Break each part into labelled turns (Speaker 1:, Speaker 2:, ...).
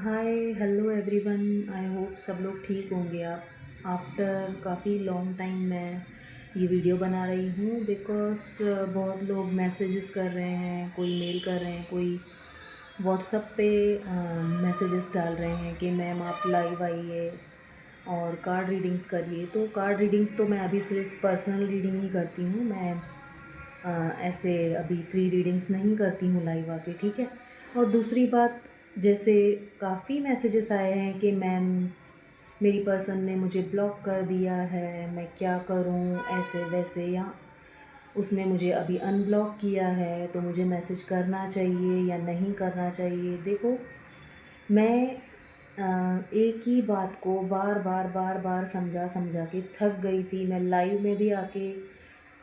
Speaker 1: Hi hello everyone. I hope सब लोग ठीक होंगे। आप आफ्टर काफ़ी लॉन्ग टाइम मैं ये वीडियो बना रही हूँ बिकॉज़ बहुत लोग मैसेजेस कर रहे हैं, कोई मेल कर रहे हैं, कोई व्हाट्सएप पे मैसेजेस डाल रहे हैं कि मैम आप लाइव आइए और कार्ड रीडिंग्स करिए। तो कार्ड रीडिंग्स तो मैं अभी सिर्फ पर्सनल रीडिंग ही करती हूँ। मैं ऐसे अभी फ्री रीडिंग्स नहीं करती हूँ लाइव आके, ठीक है। और दूसरी बात, जैसे काफ़ी मैसेजेस आए हैं कि मैम मेरी पर्सन ने मुझे ब्लॉक कर दिया है, मैं क्या करूँ, ऐसे वैसे, या उसने मुझे अभी अनब्लॉक किया है तो मुझे मैसेज करना चाहिए या नहीं करना चाहिए। देखो, मैं एक ही बात को बार बार समझा समझा के थक गई थी। मैं लाइव में भी आके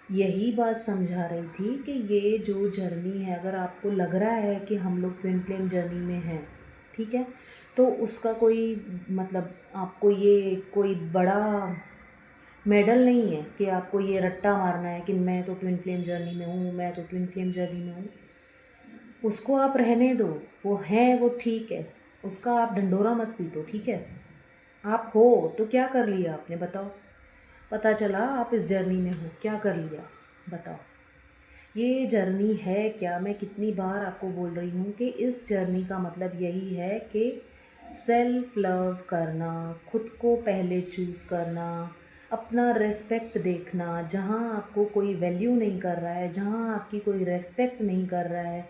Speaker 1: यही बात समझा रही थी कि ये जो जर्नी है, अगर आपको लग रहा है कि हम लोग ट्विन फ्लेम जर्नी में हैं, ठीक है, तो उसका कोई मतलब आपको ये कोई बड़ा मेडल नहीं है कि आपको ये रट्टा मारना है कि मैं तो ट्विन फ्लेम जर्नी में हूँ, मैं तो ट्विन फ्लेम जर्नी में हूँ। उसको आप रहने दो, वो है वो ठीक है, उसका आप ढंढोरा मत पीटो, ठीक है। आप हो तो क्या कर लिया आपने, बताओ। पता चला आप इस जर्नी में हो, क्या कर लिया बताओ। ये जर्नी है क्या? मैं कितनी बार आपको बोल रही हूँ कि इस जर्नी का मतलब यही है कि सेल्फ लव करना, खुद को पहले चूज़ करना, अपना रिस्पेक्ट देखना। जहाँ आपको कोई वैल्यू नहीं कर रहा है, जहाँ आपकी कोई रिस्पेक्ट नहीं कर रहा है,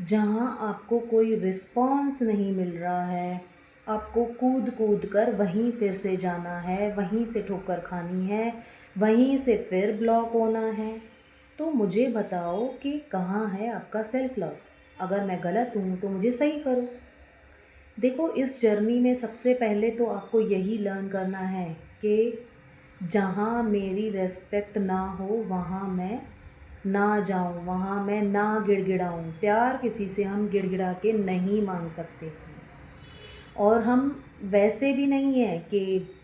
Speaker 1: जहाँ आपको कोई रिस्पॉन्स नहीं मिल रहा है, आपको कूद कूद कर वहीं फिर से जाना है, वहीं से ठोकर खानी है, वहीं से फिर ब्लॉक होना है। तो मुझे बताओ कि कहाँ है आपका सेल्फ लव। अगर मैं गलत हूँ तो मुझे सही करो। देखो, इस जर्नी में सबसे पहले तो आपको यही लर्न करना है कि जहाँ मेरी रेस्पेक्ट ना हो वहाँ मैं ना जाऊँ, वहाँ मैं ना गिड़गिड़ाऊँ। प्यार किसी से हम गिड़गिड़ा के नहीं मांग सकते, और हम वैसे भी नहीं है कि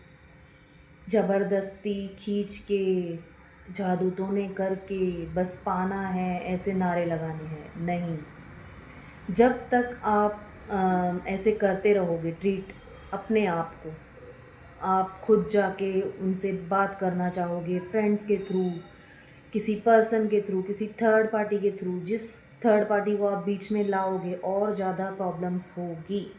Speaker 1: ज़बरदस्ती खींच के, जादू टोने करके बस पाना है, ऐसे नारे लगाने हैं, नहीं। जब तक आप ऐसे करते रहोगे ट्रीट अपने आप को, आप खुद जाके उनसे बात करना चाहोगे फ्रेंड्स के थ्रू, किसी पर्सन के थ्रू, किसी थर्ड पार्टी के थ्रू, जिस थर्ड पार्टी को आप बीच में लाओगे और ज़्यादा प्रॉब्लम्स होगी।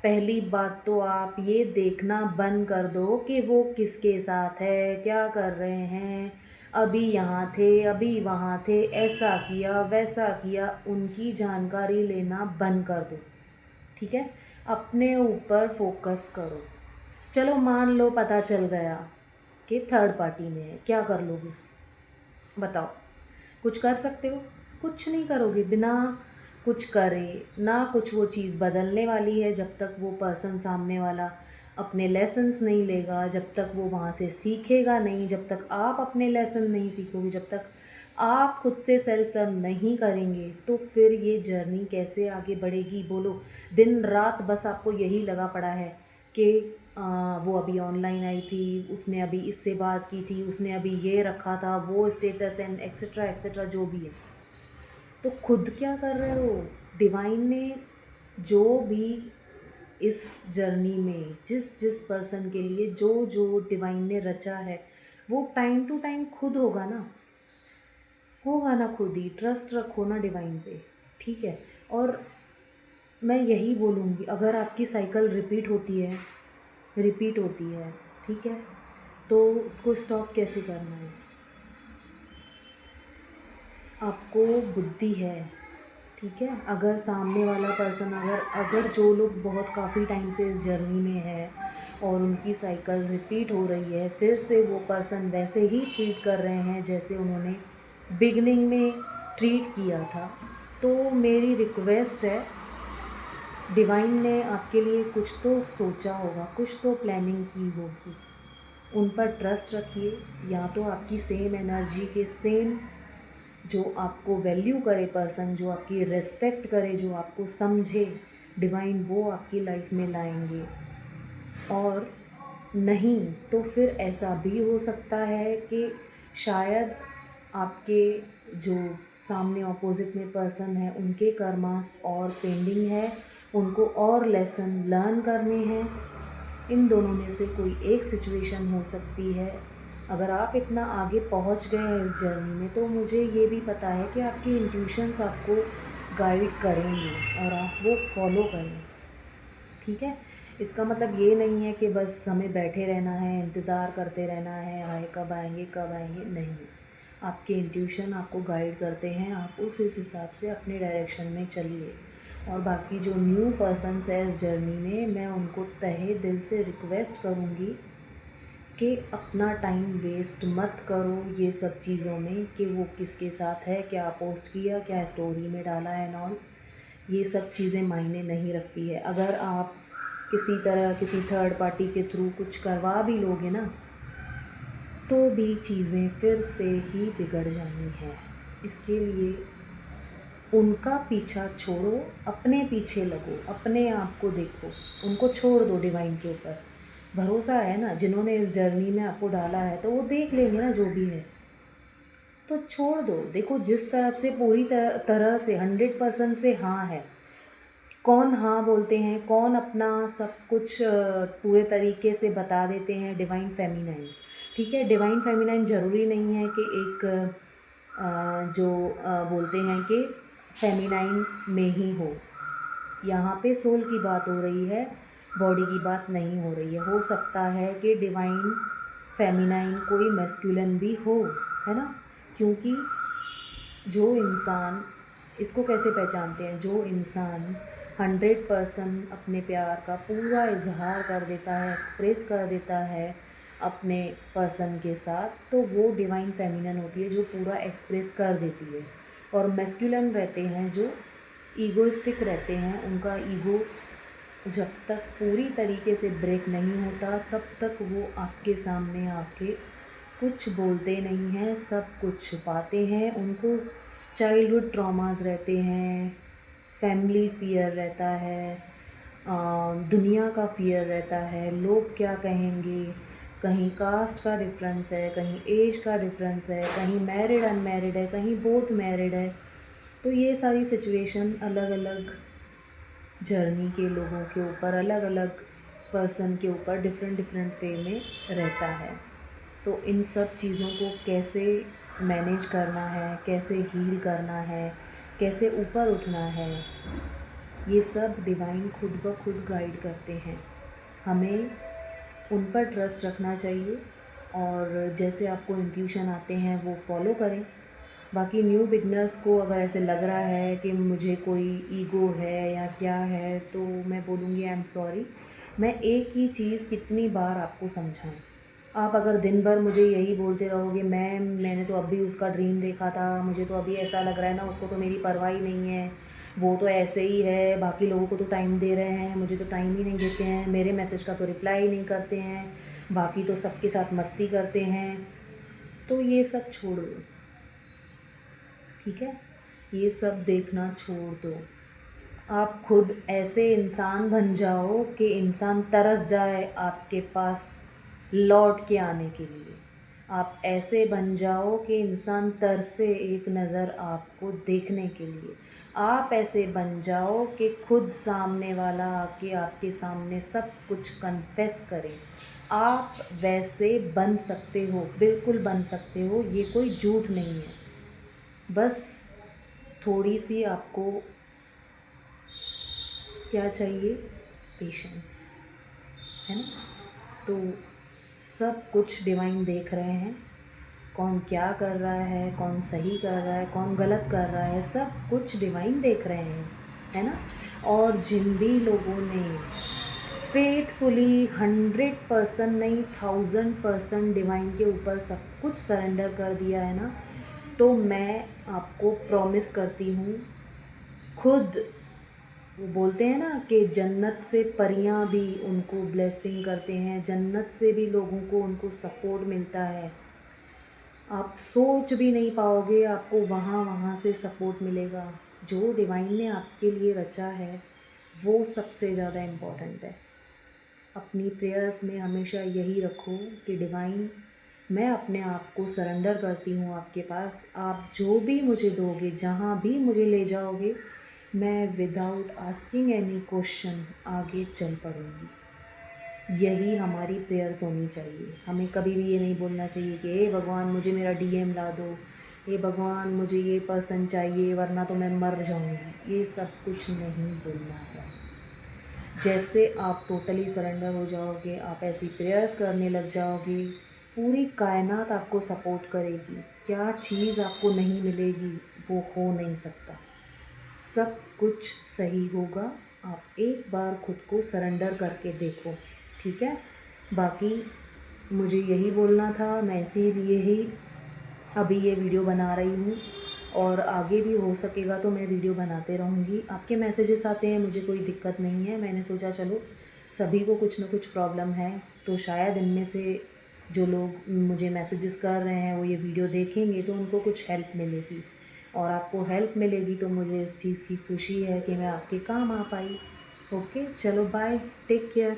Speaker 1: पहली बात तो आप ये देखना बंद कर दो कि वो किसके साथ है, क्या कर रहे हैं, अभी यहाँ थे अभी वहाँ थे, ऐसा किया वैसा किया। उनकी जानकारी लेना बंद कर दो, ठीक है। अपने ऊपर फोकस करो। चलो मान लो पता चल गया कि थर्ड पार्टी में है, क्या कर लोगे बताओ। कुछ कर सकते हो? कुछ नहीं करोगे। बिना कुछ करे ना कुछ वो चीज़ बदलने वाली है जब तक वो पर्सन सामने वाला अपने लेसन्स नहीं लेगा, जब तक वो वहाँ से सीखेगा नहीं, जब तक आप अपने लेसन नहीं सीखोगे, जब तक आप खुद से सेल्फ लर्न नहीं करेंगे, तो फिर ये जर्नी कैसे आगे बढ़ेगी बोलो। दिन रात बस आपको यही लगा पड़ा है कि वो अभी ऑनलाइन आई थी, उसने अभी इससे बात की थी, उसने अभी ये रखा था, वो स्टेटस एंड एक्सेट्रा एक्सेट्रा जो भी है। तो खुद क्या कर रहे हो? डिवाइन ने जो भी इस जर्नी में जिस जिस पर्सन के लिए जो जो डिवाइन ने रचा है, वो टाइम टू टाइम खुद होगा ना खुद ही। ट्रस्ट रखो ना डिवाइन पे, ठीक है। और मैं यही बोलूँगी, अगर आपकी साइकिल रिपीट होती है, ठीक है, तो उसको स्टॉप कैसे करना है। आपको बुद्धि है, ठीक है। अगर सामने वाला पर्सन, अगर अगर जो लोग बहुत काफ़ी टाइम से इस जर्नी में है और उनकी साइकिल रिपीट हो रही है, फिर से वो पर्सन वैसे ही ट्रीट कर रहे हैं जैसे उन्होंने बिगनिंग में ट्रीट किया था, तो मेरी रिक्वेस्ट है, डिवाइन ने आपके लिए कुछ तो सोचा होगा, कुछ तो प्लानिंग की होगी। उन पर ट्रस्ट रखिए। या तो आपकी सेम एनर्जी के सेम, जो आपको वैल्यू करे पर्सन, जो आपकी रिस्पेक्ट करे, जो आपको समझे, डिवाइन वो आपकी लाइफ में लाएंगे। और नहीं तो फिर ऐसा भी हो सकता है कि शायद आपके जो सामने ऑपोजिट में पर्सन है, उनके कर्मास और पेंडिंग है, उनको और लेसन लर्न करने हैं। इन दोनों में से कोई एक सिचुएशन हो सकती है। अगर आप इतना आगे पहुंच गए हैं इस जर्नी में, तो मुझे ये भी पता है कि आपकी इंट्यूशंस आपको गाइड करेंगे और आप वो फॉलो करें। ठीक है, इसका मतलब ये नहीं है कि बस हमें बैठे रहना है, इंतज़ार करते रहना है, हाय कब आएंगे कब आएंगे। नहीं, आपके इंट्यूशन आपको गाइड करते हैं, आप उस इस हिसाब से अपने डायरेक्शन में चलिए। और बाकी जो न्यू पर्सन्स है इस जर्नी में, मैं उनको तहे दिल से रिक्वेस्ट करूँगी कि अपना टाइम वेस्ट मत करो ये सब चीज़ों में, कि वो किसके साथ है, क्या पोस्ट किया, क्या स्टोरी में डाला है, नॉल ये सब चीज़ें मायने नहीं रखती है। अगर आप किसी तरह किसी थर्ड पार्टी के थ्रू कुछ करवा भी लोगे ना, तो भी चीज़ें फिर से ही बिगड़ जानी है। इसके लिए उनका पीछा छोड़ो, अपने पीछे लगो, अपने आप को देखो, उनको छोड़ दो डिवाइन के ऊपर। भरोसा है ना, जिन्होंने इस जर्नी में आपको डाला है तो वो देख लेंगे ना जो भी है, तो छोड़ दो। देखो, जिस तरफ से पूरी तरह से 100% से हाँ है, कौन हाँ बोलते हैं, कौन अपना सब कुछ पूरे तरीके से बता देते हैं, डिवाइन फेमिनाइन। ठीक है, डिवाइन फेमिनाइन ज़रूरी नहीं है कि एक जो बोलते हैं कि फेमिनाइन में ही हो। यहाँ पे सोल की बात हो रही है, बॉडी की बात नहीं हो रही है। हो सकता है कि डिवाइन फेमिनाइन कोई मैस्कुलिन भी हो, है ना। क्योंकि जो इंसान, इसको कैसे पहचानते हैं, जो इंसान 100% अपने प्यार का पूरा इजहार कर देता है, एक्सप्रेस कर देता है अपने पर्सन के साथ, तो वो डिवाइन फेमिनिन होती है, जो पूरा एक्सप्रेस कर देती है। और मैस्कुलिन रहते हैं जो ईगोइस्टिक रहते हैं, उनका ईगो जब तक पूरी तरीके से ब्रेक नहीं होता तब तक वो आपके सामने आके कुछ बोलते नहीं हैं, सब कुछ छुपाते हैं। उनको चाइल्डहुड ट्रॉमास रहते हैं, फैमिली फियर रहता है, दुनिया का फियर रहता है, लोग क्या कहेंगे, कहीं कास्ट का डिफरेंस है, कहीं एज का डिफरेंस है, कहीं मैरिड अनमैरिड है, कहीं बोथ मैरिड है। तो ये सारी सिचुएशन अलग अलग जर्नी के लोगों के ऊपर, अलग अलग पर्सन के ऊपर डिफरेंट डिफरेंट वे में रहता है। तो इन सब चीज़ों को कैसे मैनेज करना है, कैसे हील करना है, कैसे ऊपर उठना है, ये सब डिवाइन खुद ब खुद गाइड करते हैं। हमें उन पर ट्रस्ट रखना चाहिए और जैसे आपको इंट्यूशन आते हैं वो फॉलो करें। बाकी न्यू बिगनर्स को अगर ऐसे लग रहा है कि मुझे कोई ईगो है या क्या है, तो मैं बोलूँगी आई एम सॉरी। मैं एक ही चीज़ कितनी बार आपको समझाऊँ। आप अगर दिन भर मुझे यही बोलते रहोगे, मैंने तो अभी उसका ड्रीम देखा था, मुझे तो अभी ऐसा लग रहा है ना, उसको तो मेरी परवाह ही नहीं है, वो तो ऐसे ही है, बाकी लोगों को तो टाइम दे रहे हैं, मुझे तो टाइम ही नहीं देते हैं, मेरे मैसेज का तो रिप्लाई ही नहीं करते हैं, बाकी तो सबके साथ मस्ती करते हैं, तो ये सब छोड़ दो। ठीक है, ये सब देखना छोड़ दो। आप खुद ऐसे इंसान बन जाओ कि इंसान तरस जाए आपके पास लौट के आने के लिए। आप ऐसे बन जाओ कि इंसान तरसे एक नज़र आपको देखने के लिए। आप ऐसे बन जाओ कि खुद सामने वाला आके आपके सामने सब कुछ कन्फेस करे। आप वैसे बन सकते हो, बिल्कुल बन सकते हो, ये कोई झूठ नहीं है। बस थोड़ी सी आपको क्या चाहिए, पेशेंस, है ना। तो सब कुछ डिवाइन देख रहे हैं, कौन क्या कर रहा है, कौन सही कर रहा है, कौन गलत कर रहा है, सब कुछ डिवाइन देख रहे हैं, है ना। और जिन भी लोगों ने फेथफुली 100% नहीं 1000% डिवाइन के ऊपर सब कुछ सरेंडर कर दिया है ना, तो मैं आपको प्रॉमिस करती हूँ, खुद वो बोलते हैं ना कि जन्नत से परियां भी उनको ब्लेसिंग करते हैं, जन्नत से भी लोगों को उनको सपोर्ट मिलता है। आप सोच भी नहीं पाओगे, आपको वहाँ से सपोर्ट मिलेगा। जो डिवाइन ने आपके लिए रचा है वो सबसे ज़्यादा इम्पॉर्टेंट है। अपनी प्रेयर्स में हमेशा यही रखो कि डिवाइन, मैं अपने आप को सरेंडर करती हूँ आपके पास, आप जो भी मुझे दोगे, जहाँ भी मुझे ले जाओगे, मैं विदाउट आस्किंग एनी क्वेश्चन आगे चल पड़ूँगी। यही हमारी प्रेयर्स होनी चाहिए। हमें कभी भी ये नहीं बोलना चाहिए कि हे भगवान मुझे मेरा डीएम ला दो, हे भगवान मुझे ये पर्सन चाहिए वरना तो मैं मर जाऊँगी। ये सब कुछ नहीं बोलना है। जैसे आप टोटली सरेंडर हो जाओगे, आप ऐसी प्रेयर्स करने लग जाओगे, पूरी कायनात आपको सपोर्ट करेगी। क्या चीज़ आपको नहीं मिलेगी वो हो नहीं सकता। सब कुछ सही होगा। आप एक बार खुद को सरेंडर करके देखो, ठीक है। बाकी मुझे यही बोलना था, मैं इसीलिए ही अभी ये वीडियो बना रही हूँ और आगे भी हो सकेगा तो मैं वीडियो बनाते रहूँगी। आपके मैसेजेस आते हैं, मुझे कोई दिक्कत नहीं है। मैंने सोचा चलो सभी को कुछ ना कुछ प्रॉब्लम है, तो शायद इनमें से जो लोग मुझे मैसेजेस कर रहे हैं वो ये वीडियो देखेंगे तो उनको कुछ हेल्प मिलेगी, और आपको हेल्प मिलेगी तो मुझे इस चीज़ की खुशी है कि मैं आपके काम आ पाई। ओके, चलो बाय, टेक केयर।